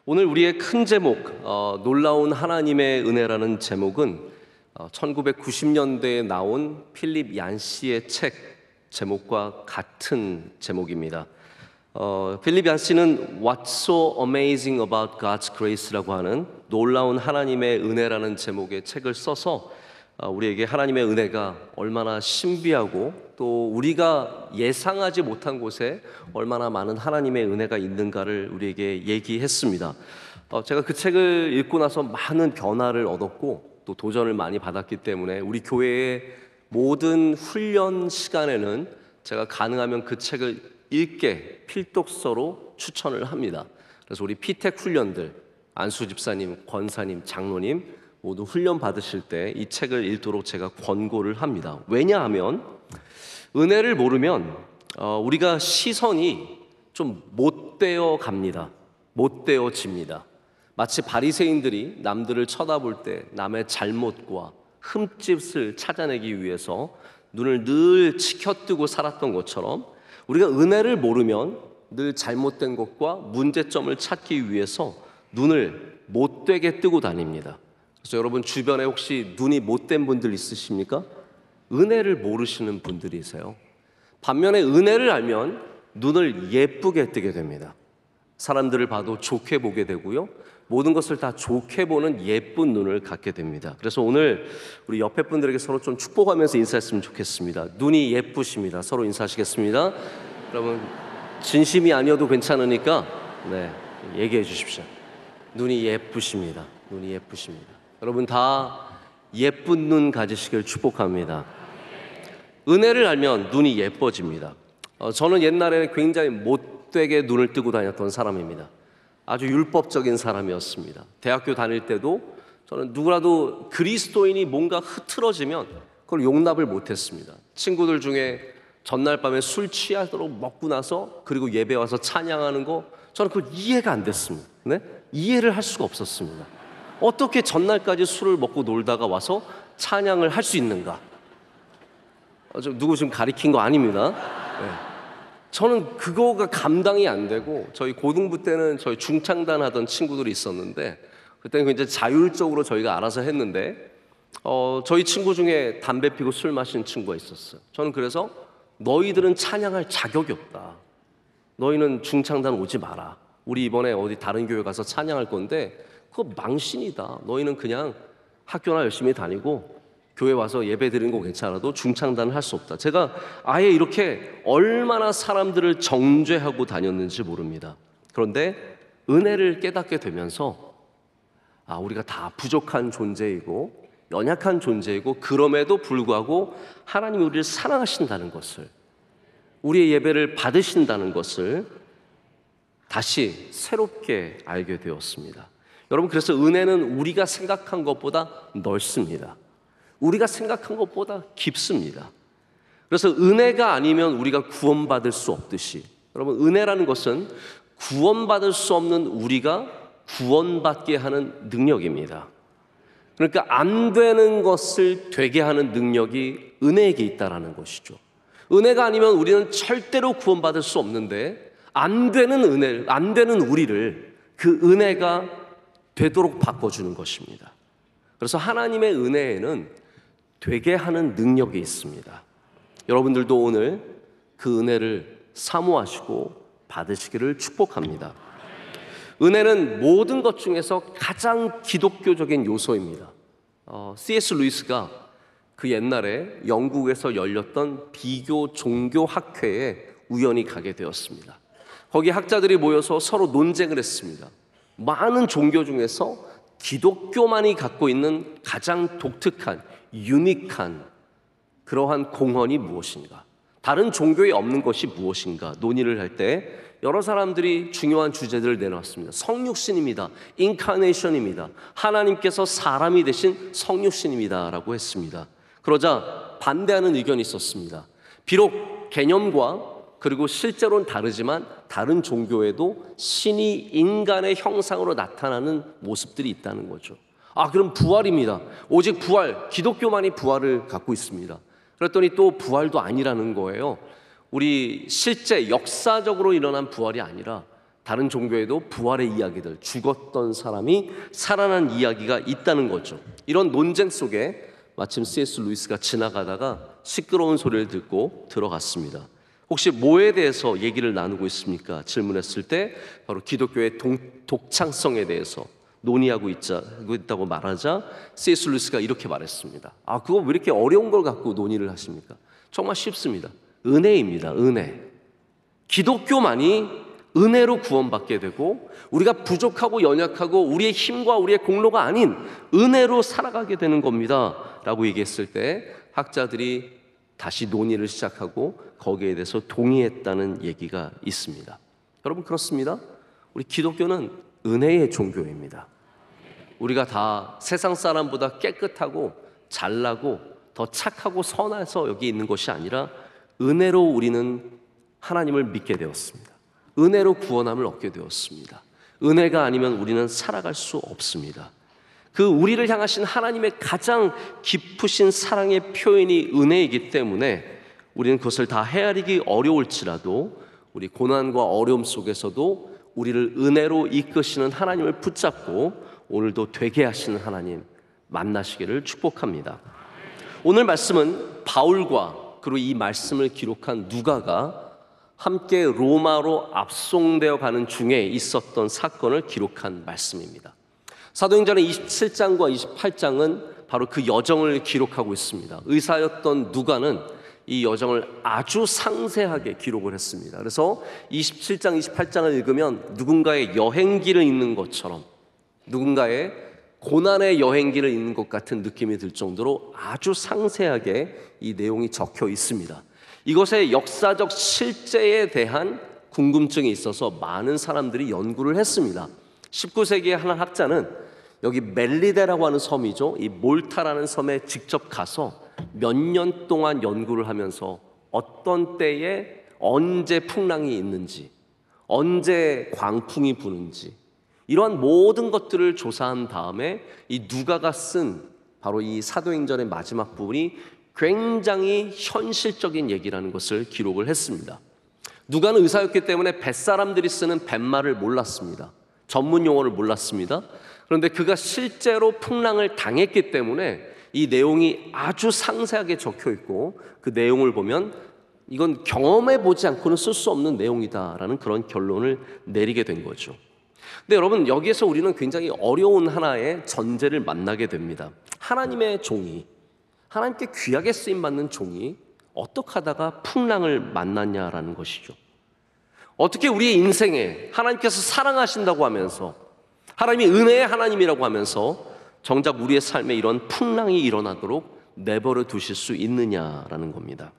오늘 우리의 큰 제목, 놀라운 하나님의 은혜라는 제목은 1990년대에 나온 필립 얀시의 책 제목과 같은 제목입니다. 필립 얀시는 What's so amazing about God's grace라고 하는 놀라운 하나님의 은혜라는 제목의 책을 써서 우리에게 하나님의 은혜가 얼마나 신비하고 또 우리가 예상하지 못한 곳에 얼마나 많은 하나님의 은혜가 있는가를 우리에게 얘기했습니다. 제가 그 책을 읽고 나서 많은 변화를 얻었고 또 도전을 많이 받았기 때문에 우리 교회의 모든 훈련 시간에는 제가 가능하면 그 책을 읽게 필독서로 추천을 합니다. 그래서 우리 피택 훈련들, 안수 집사님, 권사님, 장로님 모두 훈련 받으실 때 이 책을 읽도록 제가 권고를 합니다. 왜냐하면 은혜를 모르면 우리가 시선이 좀 못되어 갑니다. 못되어집니다. 마치 바리새인들이 남들을 쳐다볼 때 남의 잘못과 흠집을 찾아내기 위해서 눈을 늘 치켜뜨고 살았던 것처럼 우리가 은혜를 모르면 늘 잘못된 것과 문제점을 찾기 위해서 눈을 못되게 뜨고 다닙니다. 그래서 여러분 주변에 혹시 눈이 못된 분들 있으십니까? 은혜를 모르시는 분들이세요. 반면에 은혜를 알면 눈을 예쁘게 뜨게 됩니다. 사람들을 봐도 좋게 보게 되고요, 모든 것을 다 좋게 보는 예쁜 눈을 갖게 됩니다. 그래서 오늘 우리 옆에 분들에게 서로 좀 축복하면서 인사했으면 좋겠습니다. 눈이 예쁘십니다. 서로 인사하시겠습니다. 여러분 진심이 아니어도 괜찮으니까 얘기해 주십시오. 눈이 예쁘십니다. 눈이 예쁘십니다. 여러분 다 예쁜 눈 가지시길 축복합니다. 은혜를 알면 눈이 예뻐집니다. 저는 옛날에 굉장히 못되게 눈을 뜨고 다녔던 사람입니다. 아주 율법적인 사람이었습니다. 대학교 다닐 때도 저는 누구라도 그리스도인이 뭔가 흐트러지면 그걸 용납을 못했습니다. 친구들 중에 전날 밤에 술 취하도록 먹고 나서 그리고 예배 와서 찬양하는 거 저는 그걸 이해가 안 됐습니다. 이해를 할 수가 없었습니다. 어떻게 전날까지 술을 먹고 놀다가 와서 찬양을 할 수 있는가? 누구 지금 가리킨 거 아닙니다. 저는 그거가 감당이 안 되고, 저희 고등부 때는 저희 중창단 하던 친구들이 있었는데 그때는 굉장히 자율적으로 저희가 알아서 했는데 저희 친구 중에 담배 피고 술 마시는 친구가 있었어요. 저는 그래서 너희들은 찬양할 자격이 없다. 너희는 중창단 오지 마라. 우리 이번에 어디 다른 교회 가서 찬양할 건데 그거 망신이다. 너희는 그냥 학교나 열심히 다니고 교회 와서 예배 드리는 거 괜찮아도 중창단을 할 수 없다. 제가 아예 이렇게 얼마나 사람들을 정죄하고 다녔는지 모릅니다. 그런데 은혜를 깨닫게 되면서 우리가 다 부족한 존재이고 연약한 존재이고 그럼에도 불구하고 하나님이 우리를 사랑하신다는 것을, 우리의 예배를 받으신다는 것을 다시 새롭게 알게 되었습니다. 여러분, 그래서 은혜는 우리가 생각한 것보다 넓습니다. 우리가 생각한 것보다 깊습니다. 그래서 은혜가 아니면 우리가 구원받을 수 없듯이, 여러분 은혜라는 것은 구원받을 수 없는 우리가 구원받게 하는 능력입니다. 그러니까 안 되는 것을 되게 하는 능력이 은혜에게 있다는 것이죠. 은혜가 아니면 우리는 절대로 구원받을 수 없는데 안 되는 은혜, 안 되는 우리를 그 은혜가 되도록 바꿔주는 것입니다. 그래서 하나님의 은혜에는 되게 하는 능력이 있습니다. 여러분들도 오늘 그 은혜를 사모하시고 받으시기를 축복합니다. 은혜는 모든 것 중에서 가장 기독교적인 요소입니다. C.S. 루이스가 그 옛날에 영국에서 열렸던 비교 종교 학회에 우연히 가게 되었습니다. 거기 학자들이 모여서 서로 논쟁을 했습니다. 많은 종교 중에서 기독교만이 갖고 있는 가장 독특한, 유니크한 그러한 공헌이 무엇인가? 다른 종교에 없는 것이 무엇인가? 논의를 할 때 여러 사람들이 중요한 주제들을 내놨습니다. 성육신입니다. 인카네이션입니다. 하나님께서 사람이 되신 성육신입니다 라고 했습니다. 그러자 반대하는 의견이 있었습니다. 비록 개념과 그리고 실제로는 다르지만 다른 종교에도 신이 인간의 형상으로 나타나는 모습들이 있다는 거죠. 그럼 부활입니다. 오직 부활, 기독교만이 부활을 갖고 있습니다. 그랬더니 또 부활도 아니라는 거예요. 우리 실제 역사적으로 일어난 부활이 아니라 다른 종교에도 부활의 이야기들, 죽었던 사람이 살아난 이야기가 있다는 거죠. 이런 논쟁 속에 마침 C.S. 루이스가 지나가다가 시끄러운 소리를 듣고 들어갔습니다. 혹시 뭐에 대해서 얘기를 나누고 있습니까? 질문했을 때 바로 기독교의 독창성에 대해서 논의하고 있다고 말하자 C.S. 루이스가 이렇게 말했습니다. 그거 왜 이렇게 어려운 걸 갖고 논의를 하십니까? 정말 쉽습니다. 은혜입니다. 은혜. 기독교만이 은혜로 구원받게 되고 우리가 부족하고 연약하고 우리의 힘과 우리의 공로가 아닌 은혜로 살아가게 되는 겁니다 라고 얘기했을 때 학자들이 다시 논의를 시작하고 거기에 대해서 동의했다는 얘기가 있습니다. 여러분, 그렇습니다. 우리 기독교는 은혜의 종교입니다. 우리가 다 세상 사람보다 깨끗하고 잘나고 더 착하고 선해서 여기 있는 것이 아니라 은혜로 우리는 하나님을 믿게 되었습니다. 은혜로 구원함을 얻게 되었습니다. 은혜가 아니면 우리는 살아갈 수 없습니다. 그 우리를 향하신 하나님의 가장 깊으신 사랑의 표현이 은혜이기 때문에 우리는 그것을 다 헤아리기 어려울지라도 우리 고난과 어려움 속에서도 우리를 은혜로 이끄시는 하나님을 붙잡고 오늘도 되게 하시는 하나님 만나시기를 축복합니다. 오늘 말씀은 바울과 그리고 이 말씀을 기록한 누가가 함께 로마로 압송되어 가는 중에 있었던 사건을 기록한 말씀입니다. 사도행전의 27장과 28장은 바로 그 여정을 기록하고 있습니다. 의사였던 누가는 이 여정을 아주 상세하게 기록을 했습니다. 그래서 27장, 28장을 읽으면 누군가의 여행기를 읽는 것처럼, 누군가의 고난의 여행기를 읽는 것 같은 느낌이 들 정도로 아주 상세하게 이 내용이 적혀 있습니다. 이것의 역사적 실제에 대한 궁금증이 있어서 많은 사람들이 연구를 했습니다. 19세기의 한 학자는 여기 멜리데라고 하는 섬이죠. 이 몰타라는 섬에 직접 가서 몇 년 동안 연구를 하면서 어떤 때에 언제 풍랑이 있는지, 언제 광풍이 부는지 이러한 모든 것들을 조사한 다음에 이 누가가 쓴 바로 이 사도행전의 마지막 부분이 굉장히 현실적인 얘기라는 것을 기록을 했습니다. 누가는 의사였기 때문에 뱃사람들이 쓰는 뱃말을 몰랐습니다. 전문 용어를 몰랐습니다. 그런데 그가 실제로 풍랑을 당했기 때문에 이 내용이 아주 상세하게 적혀 있고 그 내용을 보면 이건 경험해 보지 않고는 쓸 수 없는 내용이다라는 그런 결론을 내리게 된 거죠. 근데 여러분, 여기에서 우리는 굉장히 어려운 하나의 전제를 만나게 됩니다. 하나님의 종이, 하나님께 귀하게 쓰임받는 종이 어떻게 하다가 풍랑을 만났냐라는 것이죠. 어떻게 우리의 인생에 하나님께서 사랑하신다고 하면서 하나님이 은혜의 하나님이라고 하면서 정작 우리의 삶에 이런 풍랑이 일어나도록 내버려 두실 수 있느냐라는 겁니다.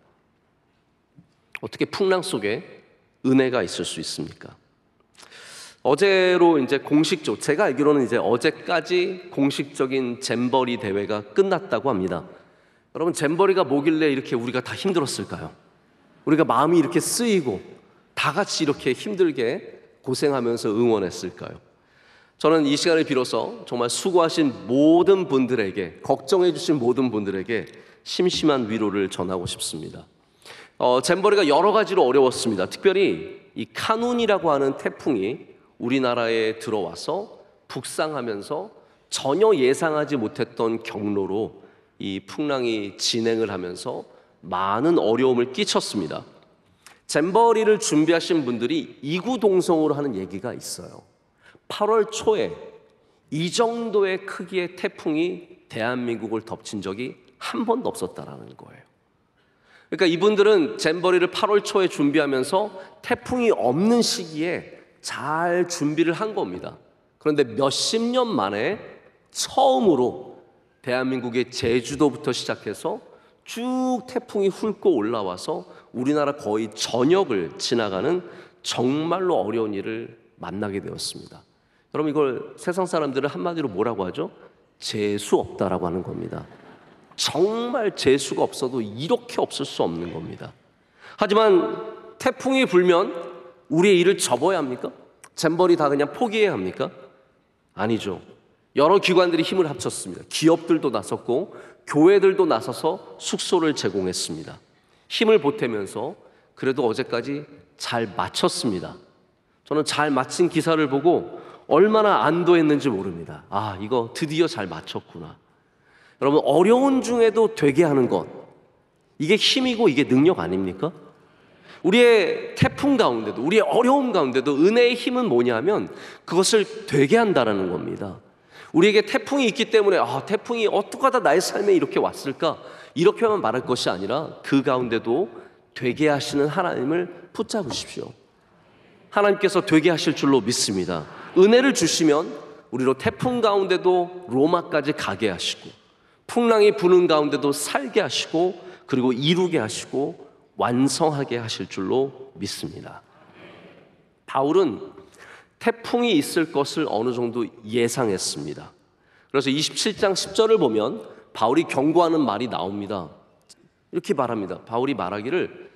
어떻게 풍랑 속에 은혜가 있을 수 있습니까? 어제로 이제 공식적, 제가 알기로는 이제 어제까지 공식적인 잼버리 대회가 끝났다고 합니다. 여러분, 잼버리가 뭐길래 이렇게 우리가 다 힘들었을까요? 우리가 마음이 이렇게 쓰이고 다 같이 이렇게 힘들게 고생하면서 응원했을까요? 저는 이 시간을 빌어서 정말 수고하신 모든 분들에게, 걱정해 주신 모든 분들에게 심심한 위로를 전하고 싶습니다. 잼버리가 여러 가지로 어려웠습니다. 특별히 이 카눈이라고 하는 태풍이 우리나라에 들어와서 북상하면서 전혀 예상하지 못했던 경로로 이 풍랑이 진행을 하면서 많은 어려움을 끼쳤습니다. 잼버리를 준비하신 분들이 이구동성으로 하는 얘기가 있어요. 8월 초에 이 정도의 크기의 태풍이 대한민국을 덮친 적이 한 번도 없었다라는 거예요. 그러니까 이분들은 잼버리를 8월 초에 준비하면서 태풍이 없는 시기에 잘 준비를 한 겁니다. 그런데 몇십 년 만에 처음으로 대한민국의 제주도부터 시작해서 쭉 태풍이 훑고 올라와서 우리나라 거의 전역을 지나가는 정말로 어려운 일을 만나게 되었습니다. 여러분, 이걸 세상 사람들은 한마디로 뭐라고 하죠? 재수 없다라고 하는 겁니다. 정말 재수가 없어도 이렇게 없을 수 없는 겁니다. 하지만 태풍이 불면 우리의 일을 접어야 합니까? 잼버리 다 그냥 포기해야 합니까? 아니죠. 여러 기관들이 힘을 합쳤습니다. 기업들도 나섰고 교회들도 나서서 숙소를 제공했습니다. 힘을 보태면서 그래도 어제까지 잘 마쳤습니다. 저는 잘 마친 기사를 보고 얼마나 안도했는지 모릅니다. 아, 이거 드디어 잘 마쳤구나. 여러분, 어려운 중에도 되게 하는 것, 이게 힘이고 이게 능력 아닙니까? 우리의 태풍 가운데도, 우리의 어려움 가운데도 은혜의 힘은 뭐냐면 그것을 되게 한다라는 겁니다. 우리에게 태풍이 있기 때문에 태풍이 어떻게 하다 나의 삶에 이렇게 왔을까? 이렇게만 말할 것이 아니라 그 가운데도 되게 하시는 하나님을 붙잡으십시오. 하나님께서 되게 하실 줄로 믿습니다. 은혜를 주시면 우리로 태풍 가운데도 로마까지 가게 하시고, 풍랑이 부는 가운데도 살게 하시고, 그리고 이루게 하시고 완성하게 하실 줄로 믿습니다. 바울은 태풍이 있을 것을 어느 정도 예상했습니다. 그래서 27장 10절을 보면 바울이 경고하는 말이 나옵니다. 이렇게 말합니다. 바울이 말하기를,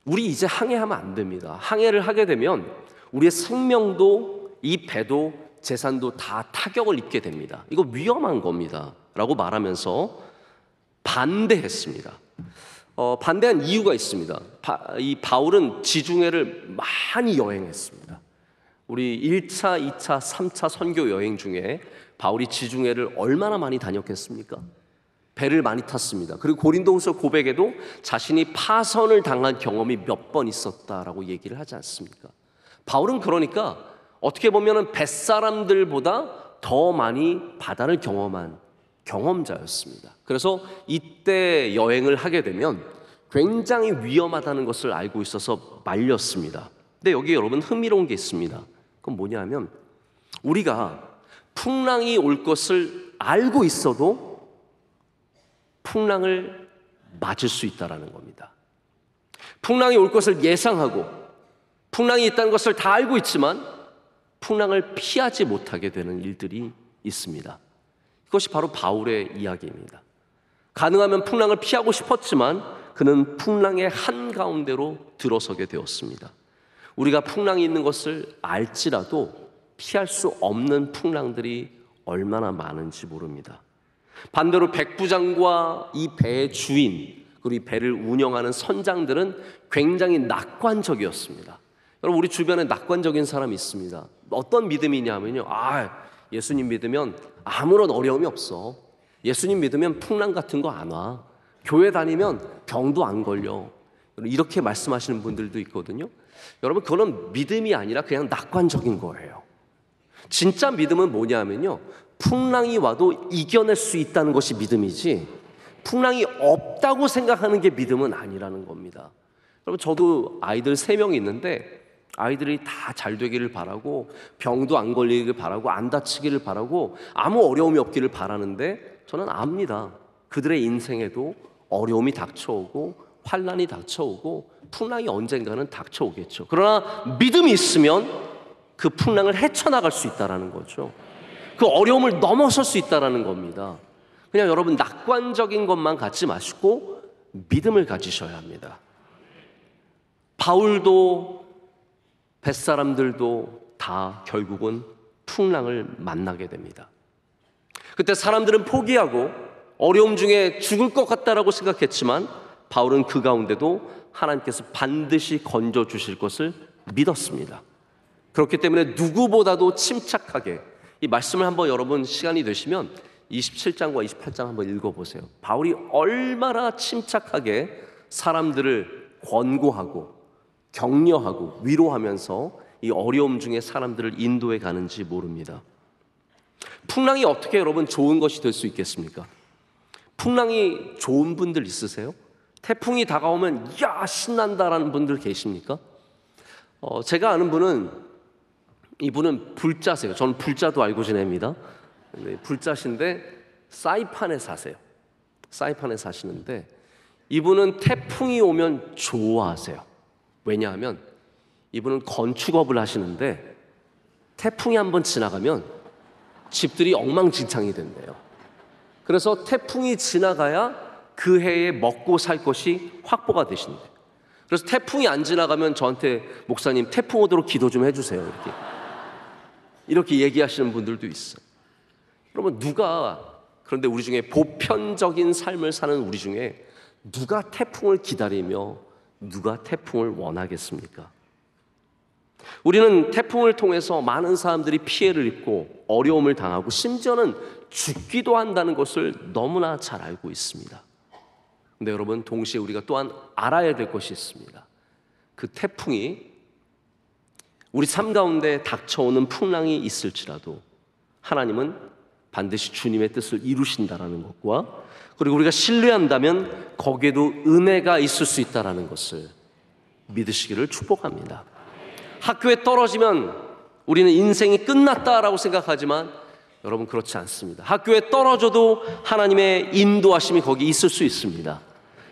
우리 이제 항해하면 안 됩니다. 항해를 하게 되면 우리의 생명도, 이 배도, 재산도 다 타격을 입게 됩니다. 이거 위험한 겁니다 라고 말하면서 반대했습니다. 반대한 이유가 있습니다. 이 바울은 지중해를 많이 여행했습니다. 우리 1차, 2차, 3차 선교 여행 중에 바울이 지중해를 얼마나 많이 다녔겠습니까? 배를 많이 탔습니다. 그리고 고린도후서 고백에도 자신이 파선을 당한 경험이 몇 번 있었다라고 얘기를 하지 않습니까? 바울은 그러니까 어떻게 보면 뱃사람들보다 더 많이 바다를 경험한 경험자였습니다. 그래서 이때 여행을 하게 되면 굉장히 위험하다는 것을 알고 있어서 말렸습니다. 근데 여기 여러분 흥미로운 게 있습니다. 그건 뭐냐면 우리가 풍랑이 올 것을 알고 있어도 풍랑을 맞을 수 있다는 겁니다. 풍랑이 올 것을 예상하고 풍랑이 있다는 것을 다 알고 있지만 풍랑을 피하지 못하게 되는 일들이 있습니다. 이것이 바로 바울의 이야기입니다. 가능하면 풍랑을 피하고 싶었지만 그는 풍랑의 한가운데로 들어서게 되었습니다. 우리가 풍랑이 있는 것을 알지라도 피할 수 없는 풍랑들이 얼마나 많은지 모릅니다. 반대로 백부장과 이 배의 주인, 그리고 이 배를 운영하는 선장들은 굉장히 낙관적이었습니다. 여러분, 우리 주변에 낙관적인 사람이 있습니다. 어떤 믿음이냐면요, 예수님 믿으면 아무런 어려움이 없어. 예수님 믿으면 풍랑 같은 거 안 와. 교회 다니면 병도 안 걸려. 이렇게 말씀하시는 분들도 있거든요. 여러분, 그건 믿음이 아니라 그냥 낙관적인 거예요. 진짜 믿음은 뭐냐면요, 풍랑이 와도 이겨낼 수 있다는 것이 믿음이지 풍랑이 없다고 생각하는 게 믿음은 아니라는 겁니다. 여러분, 저도 아이들 3명이 있는데 아이들이 다 잘 되기를 바라고 병도 안 걸리기를 바라고 안 다치기를 바라고 아무 어려움이 없기를 바라는데 저는 압니다. 그들의 인생에도 어려움이 닥쳐오고 환난이 닥쳐오고 풍랑이 언젠가는 닥쳐오겠죠. 그러나 믿음이 있으면 그 풍랑을 헤쳐나갈 수 있다는 거죠. 그 어려움을 넘어설 수 있다는 겁니다. 그냥 여러분, 낙관적인 것만 갖지 마시고 믿음을 가지셔야 합니다. 바울도 뱃사람들도 다 결국은 풍랑을 만나게 됩니다. 그때 사람들은 포기하고 어려움 중에 죽을 것 같다라고 생각했지만 바울은 그 가운데도 하나님께서 반드시 건져주실 것을 믿었습니다. 그렇기 때문에 누구보다도 침착하게 이 말씀을 한번 여러분 시간이 되시면 27장과 28장 한번 읽어보세요. 바울이 얼마나 침착하게 사람들을 권고하고 격려하고 위로하면서 이 어려움 중에 사람들을 인도해 가는지 모릅니다. 풍랑이 어떻게 여러분 좋은 것이 될 수 있겠습니까? 풍랑이 좋은 분들 있으세요? 태풍이 다가오면 야 신난다라는 분들 계십니까? 제가 아는 분은, 이분은 불자세요. 저는 불자도 알고 지냅니다. 불자신데 사이판에 사세요. 사이판에 사시는데 이분은 태풍이 오면 좋아하세요. 왜냐하면 이분은 건축업을 하시는데 태풍이 한번 지나가면 집들이 엉망진창이 된대요. 그래서 태풍이 지나가야 그 해에 먹고 살 것이 확보가 되신대요. 그래서 태풍이 안 지나가면 저한테 목사님 태풍 오도록 기도 좀 해주세요. 이렇게 얘기하시는 분들도 있어요. 여러분, 그런데 우리 중에 보편적인 삶을 사는 우리 중에 누가 태풍을 기다리며 누가 태풍을 원하겠습니까? 우리는 태풍을 통해서 많은 사람들이 피해를 입고 어려움을 당하고 심지어는 죽기도 한다는 것을 너무나 잘 알고 있습니다. 근데 여러분, 동시에 우리가 또한 알아야 될 것이 있습니다. 그 태풍이 우리 삶 가운데 닥쳐오는 풍랑이 있을지라도 하나님은 반드시 주님의 뜻을 이루신다라는 것과, 그리고 우리가 신뢰한다면 거기에도 은혜가 있을 수 있다라는 것을 믿으시기를 축복합니다. 학교에 떨어지면 우리는 인생이 끝났다라고 생각하지만 여러분, 그렇지 않습니다. 학교에 떨어져도 하나님의 인도하심이 거기 있을 수 있습니다.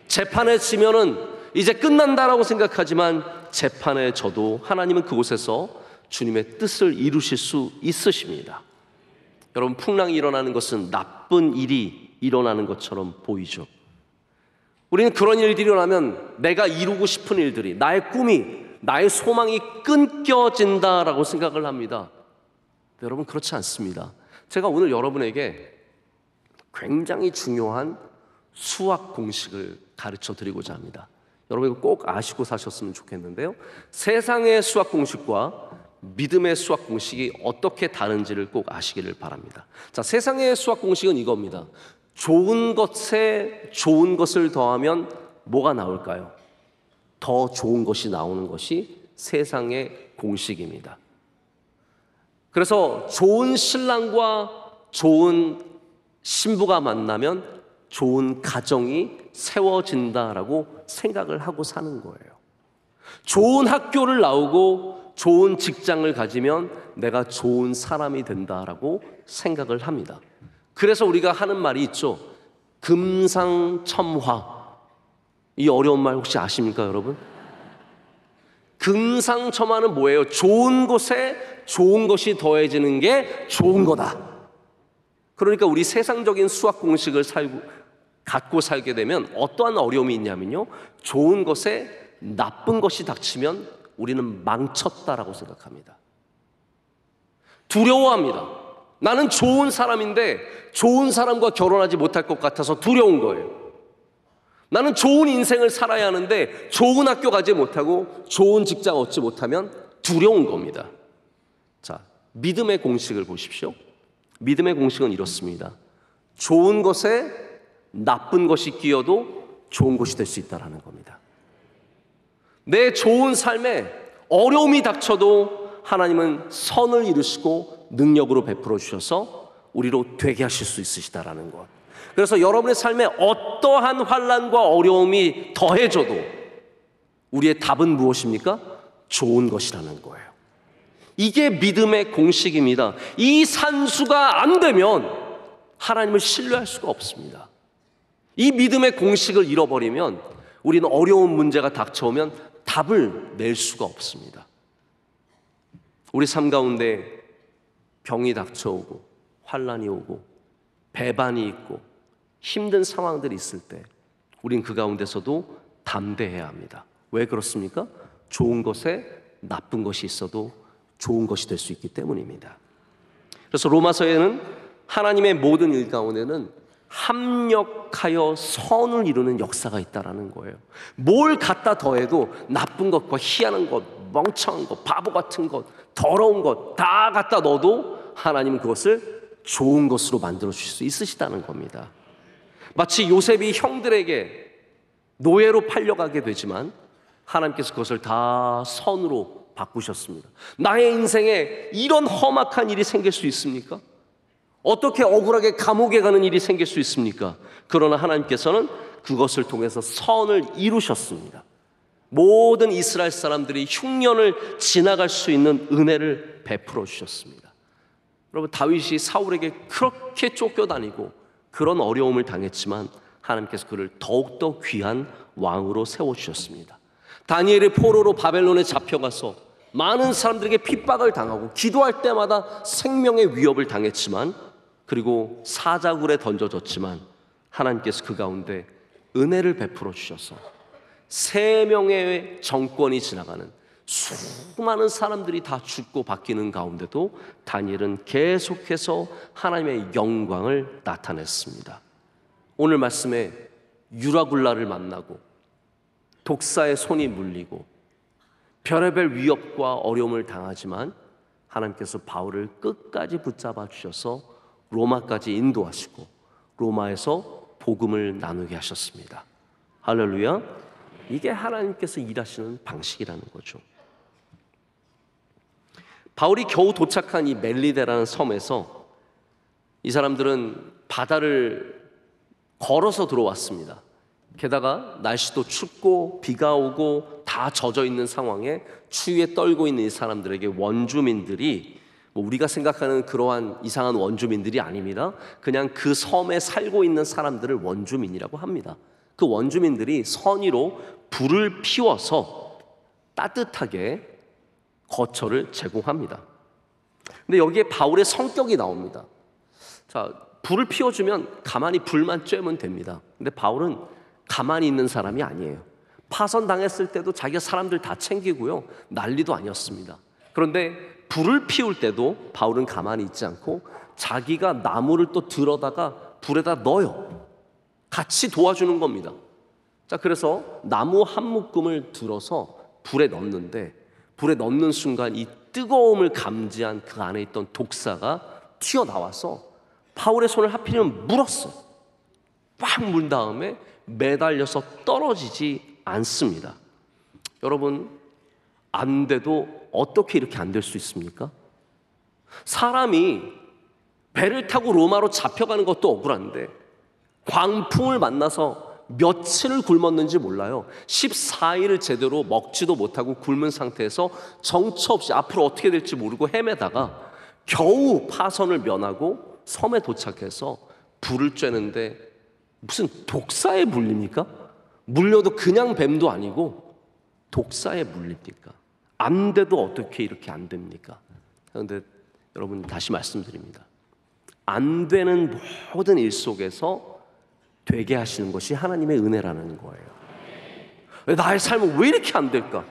재판에 지면은 이제 끝난다라고 생각하지만 재판에 져도 하나님은 그곳에서 주님의 뜻을 이루실 수 있으십니다. 여러분, 풍랑이 일어나는 것은 나쁜 일이 일어나는 것처럼 보이죠. 우리는 그런 일들이 일어나면 내가 이루고 싶은 일들이, 나의 꿈이, 나의 소망이 끊겨진다라고 생각을 합니다. 여러분, 그렇지 않습니다. 제가 오늘 여러분에게 굉장히 중요한 수학 공식을 가르쳐 드리고자 합니다. 여러분, 이거 꼭 아시고 사셨으면 좋겠는데요, 세상의 수학 공식과 믿음의 수학 공식이 어떻게 다른지를 꼭 아시기를 바랍니다. 자, 세상의 수학 공식은 이겁니다. 좋은 것에 좋은 것을 더하면 뭐가 나올까요? 더 좋은 것이 나오는 것이 세상의 공식입니다. 그래서 좋은 신랑과 좋은 신부가 만나면 좋은 가정이 세워진다라고 생각을 하고 사는 거예요. 좋은 학교를 나오고 좋은 직장을 가지면 내가 좋은 사람이 된다라고 생각을 합니다. 그래서 우리가 하는 말이 있죠. 금상첨화. 이 어려운 말 혹시 아십니까, 여러분? 금상첨화는 뭐예요? 좋은 곳에 좋은 것이 더해지는 게 좋은 거다. 그러니까 우리 세상적인 수학 공식을 갖고 살게 되면 어떠한 어려움이 있냐면요, 좋은 것에 나쁜 것이 닥치면 우리는 망쳤다라고 생각합니다. 두려워합니다. 나는 좋은 사람인데 좋은 사람과 결혼하지 못할 것 같아서 두려운 거예요. 나는 좋은 인생을 살아야 하는데 좋은 학교 가지 못하고 좋은 직장 얻지 못하면 두려운 겁니다. 자, 믿음의 공식을 보십시오. 믿음의 공식은 이렇습니다. 좋은 것에 나쁜 것이 끼어도 좋은 것이 될 수 있다는 겁니다. 내 좋은 삶에 어려움이 닥쳐도 하나님은 선을 이루시고 능력으로 베풀어 주셔서 우리로 되게 하실 수 있으시다라는 것. 그래서 여러분의 삶에 어떠한 환난과 어려움이 더해져도 우리의 답은 무엇입니까? 좋은 것이라는 거예요. 이게 믿음의 공식입니다. 이 산수가 안 되면 하나님을 신뢰할 수가 없습니다. 이 믿음의 공식을 잃어버리면 우리는 어려운 문제가 닥쳐오면 답을 낼 수가 없습니다. 우리 삶 가운데 병이 닥쳐오고 환난이 오고 배반이 있고 힘든 상황들이 있을 때 우린 그 가운데서도 담대해야 합니다. 왜 그렇습니까? 좋은 것에 나쁜 것이 있어도 좋은 것이 될 수 있기 때문입니다. 그래서 로마서에는 하나님의 모든 일 가운데는 합력하여 선을 이루는 역사가 있다라는 거예요. 뭘 갖다 더해도 나쁜 것과 희한한 것, 멍청한 것, 바보 같은 것, 더러운 것 다 갖다 넣어도 하나님은 그것을 좋은 것으로 만들어 주실 수 있으시다는 겁니다. 마치 요셉이 형들에게 노예로 팔려가게 되지만 하나님께서 그것을 다 선으로 바꾸셨습니다. 나의 인생에 이런 험악한 일이 생길 수 있습니까? 어떻게 억울하게 감옥에 가는 일이 생길 수 있습니까? 그러나 하나님께서는 그것을 통해서 선을 이루셨습니다. 모든 이스라엘 사람들이 흉년을 지나갈 수 있는 은혜를 베풀어 주셨습니다. 여러분, 다윗이 사울에게 그렇게 쫓겨다니고 그런 어려움을 당했지만 하나님께서 그를 더욱더 귀한 왕으로 세워주셨습니다. 다니엘이 포로로 바벨론에 잡혀가서 많은 사람들에게 핍박을 당하고 기도할 때마다 생명의 위협을 당했지만, 그리고 사자굴에 던져졌지만 하나님께서 그 가운데 은혜를 베풀어 주셔서 3명의 정권이 지나가는 수많은 사람들이 다 죽고 바뀌는 가운데도 다니엘은 계속해서 하나님의 영광을 나타냈습니다. 오늘 말씀에 유라굴라를 만나고 독사의 손이 물리고 별의별 위협과 어려움을 당하지만 하나님께서 바울을 끝까지 붙잡아 주셔서 로마까지 인도하시고 로마에서 복음을 나누게 하셨습니다. 할렐루야. 이게 하나님께서 일하시는 방식이라는 거죠. 바울이 겨우 도착한 이 멜리데라는 섬에서 이 사람들은 바다를 걸어서 들어왔습니다. 게다가 날씨도 춥고 비가 오고 다 젖어 있는 상황에 추위에 떨고 있는 이 사람들에게 원주민들이 우리가 생각하는 그러한 이상한 원주민들이 아닙니다. 그냥 그 섬에 살고 있는 사람들을 원주민이라고 합니다. 그 원주민들이 선의로 불을 피워서 따뜻하게 거처를 제공합니다. 근데 여기에 바울의 성격이 나옵니다. 자, 불을 피워주면 가만히 불만 쬐면 됩니다. 근데 바울은 가만히 있는 사람이 아니에요. 파선당했을 때도 자기가 사람들 다 챙기고요, 난리도 아니었습니다. 그런데 불을 피울 때도 바울은 가만히 있지 않고 자기가 나무를 또 들어다가 불에다 넣어요. 같이 도와주는 겁니다. 자, 그래서 나무 한 묶음을 들어서 불에 넣는데 불에 넣는 순간 이 뜨거움을 감지한 그 안에 있던 독사가 튀어나와서 바울의 손을 하필이면 물었어요. 빡 문 다음에 매달려서 떨어지지 않습니다. 여러분, 안 돼도 어떻게 이렇게 안 될 수 있습니까? 사람이 배를 타고 로마로 잡혀가는 것도 억울한데 광풍을 만나서 며칠을 굶었는지 몰라요. 14일을 제대로 먹지도 못하고 굶은 상태에서 정처 없이 앞으로 어떻게 될지 모르고 헤매다가 겨우 파선을 면하고 섬에 도착해서 불을 쬐는데 무슨 독사에 물립니까? 물려도 그냥 뱀도 아니고 독사에 물립니까? 안 돼도 어떻게 이렇게 안 됩니까? 그런데 여러분, 다시 말씀드립니다. 안 되는 모든 일 속에서 되게 하시는 것이 하나님의 은혜라는 거예요. 나의 삶은 왜 이렇게 안 될까?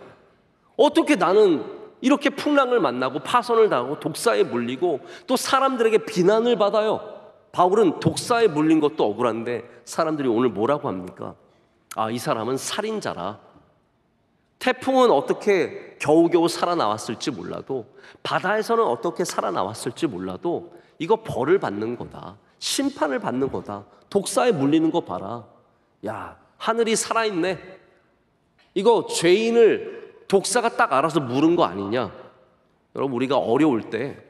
어떻게 나는 이렇게 풍랑을 만나고 파선을 당하고 독사에 물리고 또 사람들에게 비난을 받아요. 바울은 독사에 물린 것도 억울한데 사람들이 오늘 뭐라고 합니까? 아, 이 사람은 살인자라. 태풍은 어떻게 겨우겨우 살아나왔을지 몰라도, 바다에서는 어떻게 살아나왔을지 몰라도 이거 벌을 받는 거다, 심판을 받는 거다, 독사에 물리는 거 봐라. 야, 하늘이 살아있네. 이거 죄인을 독사가 딱 알아서 물은 거 아니냐? 여러분, 우리가 어려울 때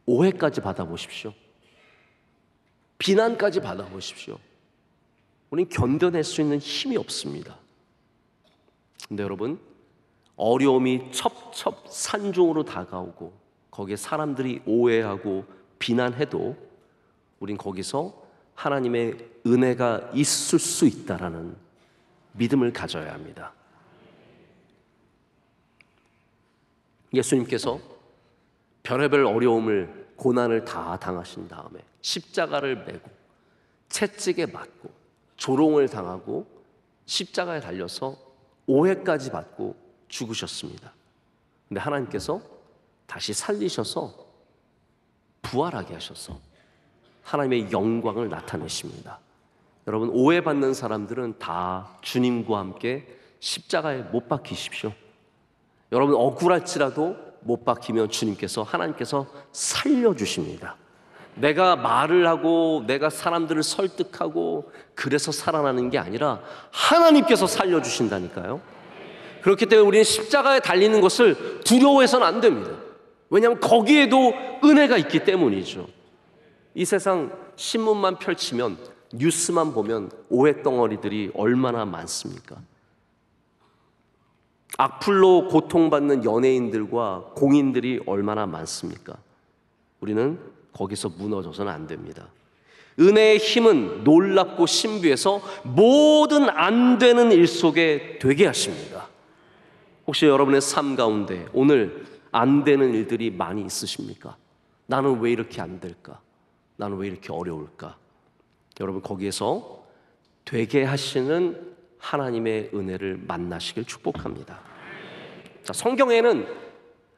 오해까지 받아보십시오. 비난까지 받아보십시오. 우린 견뎌낼 수 있는 힘이 없습니다. 근데 여러분, 어려움이 첩첩산중으로 다가오고 거기에 사람들이 오해하고 비난해도 우린 거기서 하나님의 은혜가 있을 수 있다라는 믿음을 가져야 합니다. 예수님께서 별의별 어려움을, 고난을 다 당하신 다음에 십자가를 메고 채찍에 맞고 조롱을 당하고 십자가에 달려서 오해까지 받고 죽으셨습니다. 근데 하나님께서 다시 살리셔서 부활하게 하셔서 하나님의 영광을 나타내십니다. 여러분, 오해받는 사람들은 다 주님과 함께 십자가에 못 박히십시오. 여러분, 억울할지라도 못 박히면 주님께서, 하나님께서 살려주십니다. 내가 말을 하고 내가 사람들을 설득하고 그래서 살아나는 게 아니라 하나님께서 살려주신다니까요. 그렇기 때문에 우리는 십자가에 달리는 것을 두려워해서는 안 됩니다. 왜냐하면 거기에도 은혜가 있기 때문이죠. 이 세상 신문만 펼치면, 뉴스만 보면 오해 덩어리들이 얼마나 많습니까? 악플로 고통받는 연예인들과 공인들이 얼마나 많습니까? 우리는 거기서 무너져서는 안 됩니다. 은혜의 힘은 놀랍고 신비해서 모든 안 되는 일 속에 되게 하십니다. 혹시 여러분의 삶 가운데 오늘 안 되는 일들이 많이 있으십니까? 나는 왜 이렇게 안 될까? 나는 왜 이렇게 어려울까? 여러분, 거기에서 되게 하시는 하나님의 은혜를 만나시길 축복합니다. 자, 성경에는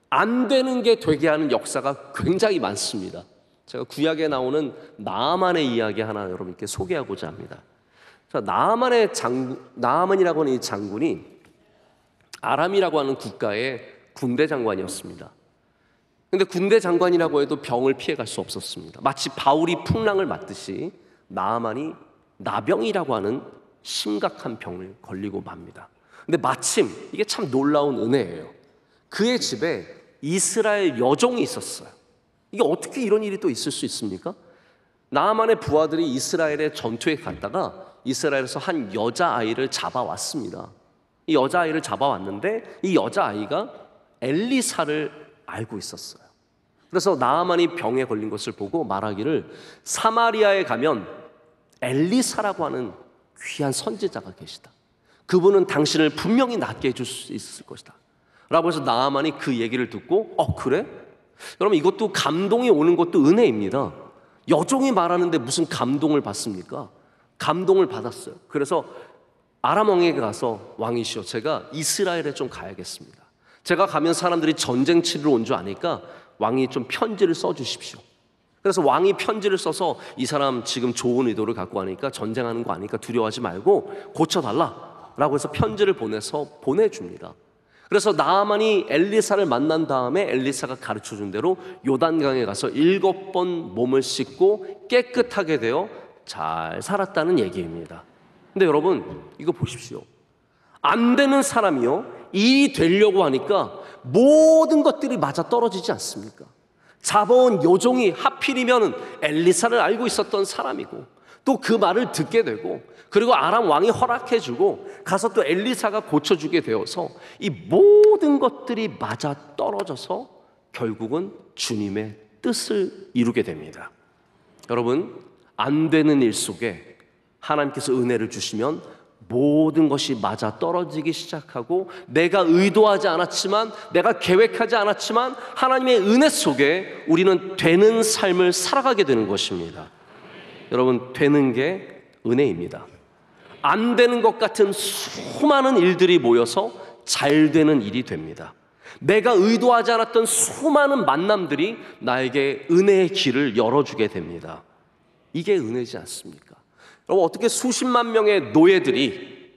안 되는 게 되게 하는 역사가 굉장히 많습니다. 제가 구약에 나오는 나아만의 이야기 하나 여러분께 소개하고자 합니다. 자, 나아만이라고 하는 이 장군이 아람이라고 하는 국가의 군대 장관이었습니다. 근데 군대 장관이라고 해도 병을 피해갈 수 없었습니다. 마치 바울이 풍랑을 맞듯이 나아만이 나병이라고 하는 심각한 병을 걸리고 맙니다. 근데 마침 이게 참 놀라운 은혜예요. 그의 집에 이스라엘 여종이 있었어요. 이게 어떻게 이런 일이 또 있을 수 있습니까? 나아만의 부하들이 이스라엘의 전투에 갔다가 이스라엘에서 한 여자아이를 잡아왔습니다. 이 여자아이를 잡아왔는데 이 여자아이가 엘리사를 알고 있었어요. 그래서 나아만이 병에 걸린 것을 보고 말하기를 사마리아에 가면 엘리사라고 하는 귀한 선지자가 계시다. 그분은 당신을 분명히 낫게 해줄 수 있을 것이다 라고 해서 나아만이 그 얘기를 듣고 그래? 여러분 이것도 감동이 오는 것도 은혜입니다. 여종이 말하는데 무슨 감동을 받습니까? 감동을 받았어요. 그래서 아람 왕에게 가서 왕이시여 제가 이스라엘에 좀 가야겠습니다. 제가 가면 사람들이 전쟁 치르러 온 줄 아니까 왕이 좀 편지를 써주십시오. 그래서 왕이 편지를 써서 이 사람 지금 좋은 의도를 갖고 가니까 전쟁하는 거 아니까 두려워하지 말고 고쳐달라 라고 해서 편지를 보내줍니다. 그래서 나아만이 엘리사를 만난 다음에 엘리사가 가르쳐준 대로 요단강에 가서 7번 몸을 씻고 깨끗하게 되어 잘 살았다는 얘기입니다. 근데 여러분 이거 보십시오. 안 되는 사람이요 일이 되려고 하니까 모든 것들이 맞아 떨어지지 않습니까? 잡아온 요종이 하필이면 엘리사를 알고 있었던 사람이고 또 그 말을 듣게 되고 그리고 아람 왕이 허락해주고 가서 또 엘리사가 고쳐주게 되어서 이 모든 것들이 맞아 떨어져서 결국은 주님의 뜻을 이루게 됩니다. 여러분 안 되는 일 속에 하나님께서 은혜를 주시면 모든 것이 맞아 떨어지기 시작하고 내가 의도하지 않았지만 내가 계획하지 않았지만 하나님의 은혜 속에 우리는 되는 삶을 살아가게 되는 것입니다. 여러분 되는 게 은혜입니다. 안 되는 것 같은 수많은 일들이 모여서 잘 되는 일이 됩니다. 내가 의도하지 않았던 수많은 만남들이 나에게 은혜의 길을 열어주게 됩니다. 이게 은혜지 않습니까? 여러분 어떻게 수십만 명의 노예들이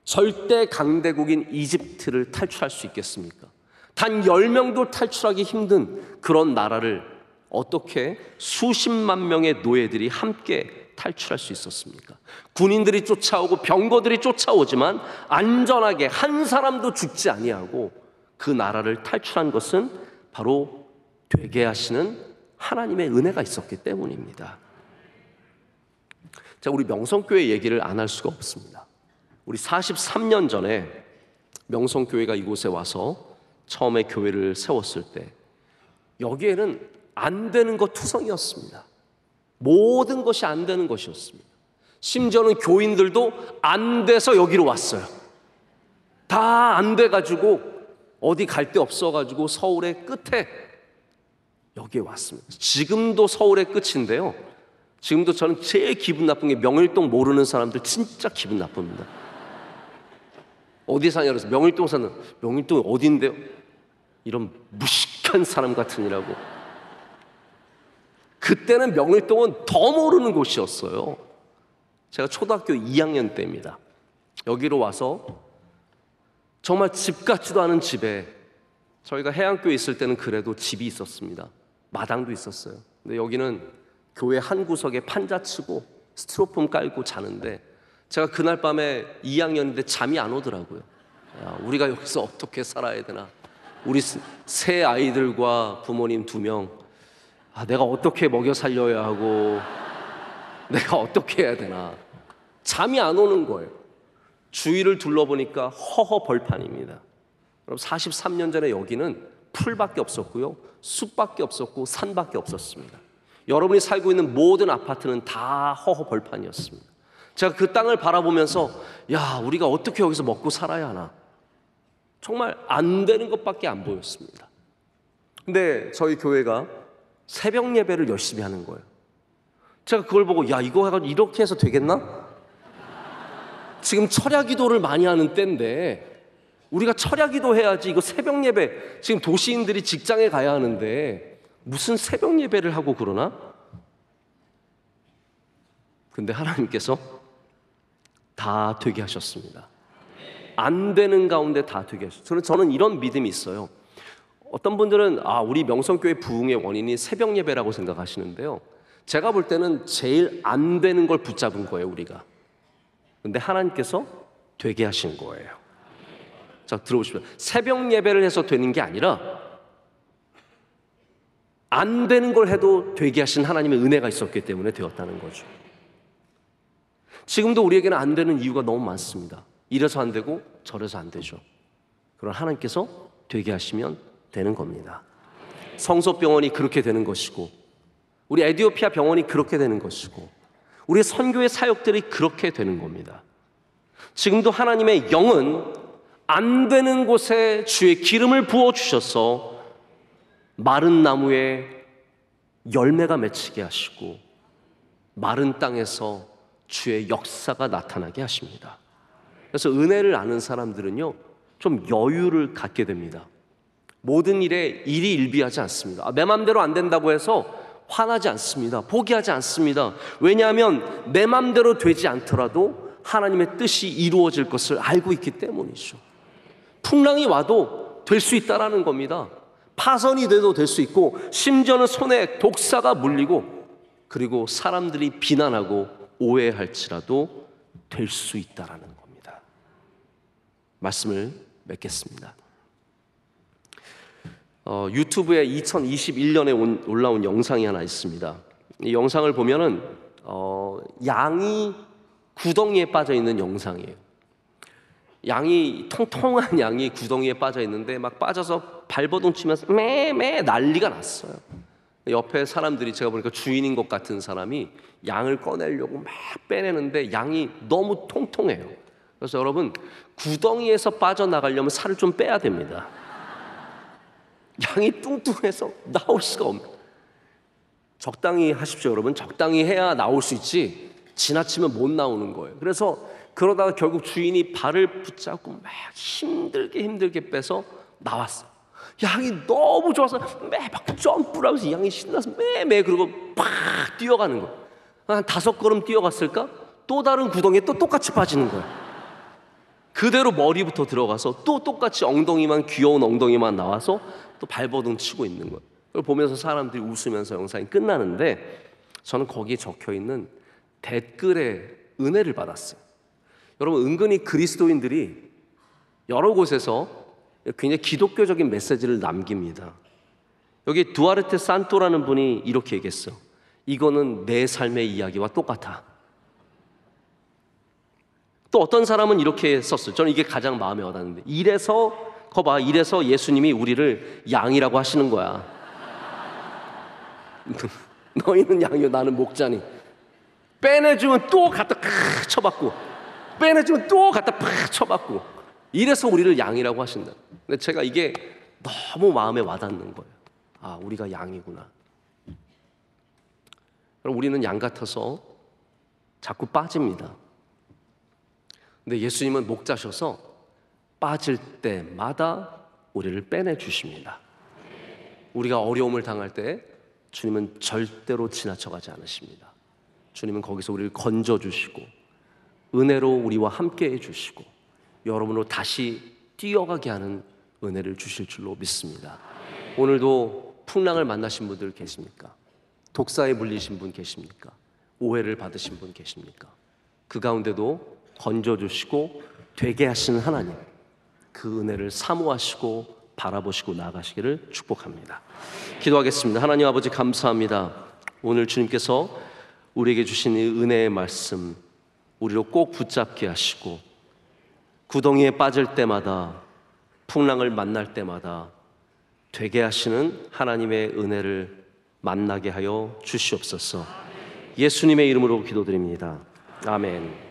절대 강대국인 이집트를 탈출할 수 있겠습니까? 단 10명도 탈출하기 힘든 그런 나라를 어떻게 수십만 명의 노예들이 함께 탈출할 수 있었습니까? 군인들이 쫓아오고 병거들이 쫓아오지만 안전하게 한 사람도 죽지 아니하고 그 나라를 탈출한 것은 바로 되게 하시는 하나님의 은혜가 있었기 때문입니다. 자, 우리 명성교회 얘기를 안 할 수가 없습니다. 우리 43년 전에 명성교회가 이곳에 와서 처음에 교회를 세웠을 때 여기에는 안 되는 것 투성이었습니다. 모든 것이 안 되는 것이었습니다. 심지어는 교인들도 안 돼서 여기로 왔어요. 다 안 돼가지고 어디 갈 데 없어가지고 서울의 끝에 여기에 왔습니다. 지금도 서울의 끝인데요. 지금도 저는 제일 기분 나쁜 게 명일동 모르는 사람들 진짜 기분 나쁩니다. 어디 사냐 그래서 명일동 사는 명일동이 어딘데요? 이런 무식한 사람 같으니라고. 그때는 명일동은 더 모르는 곳이었어요. 제가 초등학교 2학년 때입니다. 여기로 와서 정말 집 같지도 않은 집에 저희가 해안교에 있을 때는 그래도 집이 있었습니다. 마당도 있었어요. 근데 여기는 교회 한 구석에 판자 치고 스티로폼 깔고 자는데 제가 그날 밤에 2학년인데 잠이 안 오더라고요. 야, 우리가 여기서 어떻게 살아야 되나. 우리 세 아이들과 부모님 2명 내가 어떻게 먹여 살려야 하고 내가 어떻게 해야 되나. 잠이 안 오는 거예요. 주위를 둘러보니까 허허 벌판입니다. 그럼 43년 전에 여기는 풀밖에 없었고요, 숲밖에 없었고 산밖에 없었습니다. 여러분이 살고 있는 모든 아파트는 다 허허 벌판이었습니다. 제가 그 땅을 바라보면서 야, 우리가 어떻게 여기서 먹고 살아야 하나. 정말 안 되는 것밖에 안 보였습니다. 근데 저희 교회가 새벽 예배를 열심히 하는 거예요. 제가 그걸 보고 야, 이거 해가지고 이렇게 해서 되겠나? 지금 철야 기도를 많이 하는 때인데 우리가 철야 기도 해야지. 이거 새벽 예배, 지금 도시인들이 직장에 가야 하는데 무슨 새벽 예배를 하고 그러나? 근데 하나님께서 다 되게 하셨습니다. 안 되는 가운데 다 되게 하시고, 저는 이런 믿음이 있어요. 어떤 분들은 우리 명성교회 부흥의 원인이 새벽 예배라고 생각하시는데요, 제가 볼 때는 제일 안 되는 걸 붙잡은 거예요, 우리가. 근데 하나님께서 되게 하신 거예요. 자, 들어보십시오. 새벽 예배를 해서 되는 게 아니라 안 되는 걸 해도 되게 하신 하나님의 은혜가 있었기 때문에 되었다는 거죠. 지금도 우리에게는 안 되는 이유가 너무 많습니다. 이래서 안 되고 저래서 안 되죠. 그러나 하나님께서 되게 하시면 되는 겁니다. 성서병원이 그렇게 되는 것이고, 우리 에티오피아 병원이 그렇게 되는 것이고, 우리 선교의 사역들이 그렇게 되는 겁니다. 지금도 하나님의 영은 안 되는 곳에 주의 기름을 부어주셔서 마른 나무에 열매가 맺히게 하시고 마른 땅에서 주의 역사가 나타나게 하십니다. 그래서 은혜를 아는 사람들은요, 좀 여유를 갖게 됩니다. 모든 일에 일희일비하지 않습니다. 내 맘대로 안 된다고 해서 화나지 않습니다. 포기하지 않습니다. 왜냐하면 내 맘대로 되지 않더라도 하나님의 뜻이 이루어질 것을 알고 있기 때문이죠. 풍랑이 와도 될 수 있다라는 겁니다. 파선이 돼도 될 수 있고, 심지어는 손에 독사가 물리고, 그리고 사람들이 비난하고 오해할지라도 될 수 있다라는 겁니다. 말씀을 맺겠습니다. 유튜브에 2021년에 올라온 영상이 하나 있습니다. 이 영상을 보면은 양이 구덩이에 빠져 있는 영상이에요. 양이, 통통한 양이 구덩이에 빠져 있는데 막 빠져서 발버둥 치면서 매매 난리가 났어요. 옆에 사람들이, 제가 보니까 주인인 것 같은 사람이 양을 꺼내려고 막 빼내는데 양이 너무 통통해요. 그래서 여러분, 구덩이에서 빠져나가려면 살을 좀 빼야 됩니다. 양이 뚱뚱해서 나올 수가 없는. 적당히 하십시오, 여러분. 적당히 해야 나올 수 있지 지나치면 못 나오는 거예요. 그래서 그러다가 결국 주인이 발을 붙잡고 막 힘들게 빼서 나왔어요. 양이 너무 좋아서 막 점프를 하면서 양이 신나서 그리고 팍 뛰어가는 거예요. 한 5걸음 뛰어갔을까? 또 다른 구덩이에 또 똑같이 빠지는 거예요. 그대로 머리부터 들어가서 또 똑같이 귀여운 엉덩이만 나와서 또 발버둥 치고 있는 거예요. 그걸 보면서 사람들이 웃으면서 영상이 끝나는데, 저는 거기에 적혀있는 댓글에 은혜를 받았어요. 여러분, 은근히 그리스도인들이 여러 곳에서 굉장히 기독교적인 메시지를 남깁니다. 여기 두아르테 산토라는 분이 이렇게 얘기했어요. 이거는 내 삶의 이야기와 똑같아. 또 어떤 사람은 이렇게 썼어요. 저는 이게 가장 마음에 와닿는데, 이래서 예수님이 우리를 양이라고 하시는 거야. 너희는 양이요 나는 목자니. 빼내주면 또 갖다 쳐박고, 빼내주면 또 갖다 팍 쳐박고, 이래서 우리를 양이라고 하신다. 근데 제가 이게 너무 마음에 와닿는 거예요. 우리가 양이구나. 그럼 우리는 양 같아서 자꾸 빠집니다. 근데 예수님은 목자셔서 빠질 때마다 우리를 빼내주십니다. 우리가 어려움을 당할 때 주님은 절대로 지나쳐가지 않으십니다. 주님은 거기서 우리를 건져주시고 은혜로 우리와 함께 해주시고 여러분으로 다시 뛰어가게 하는 은혜를 주실 줄로 믿습니다. 오늘도 풍랑을 만나신 분들 계십니까? 독사에 물리신 분 계십니까? 오해를 받으신 분 계십니까? 그 가운데도 건져주시고 되게 하시는 하나님, 그 은혜를 사모하시고 바라보시고 나아가시기를 축복합니다. 기도하겠습니다. 하나님 아버지, 감사합니다. 오늘 주님께서 우리에게 주신 이 은혜의 말씀 우리로 꼭 붙잡게 하시고 구덩이에 빠질 때마다, 풍랑을 만날 때마다 되게 하시는 하나님의 은혜를 만나게 하여 주시옵소서. 예수님의 이름으로 기도드립니다. 아멘.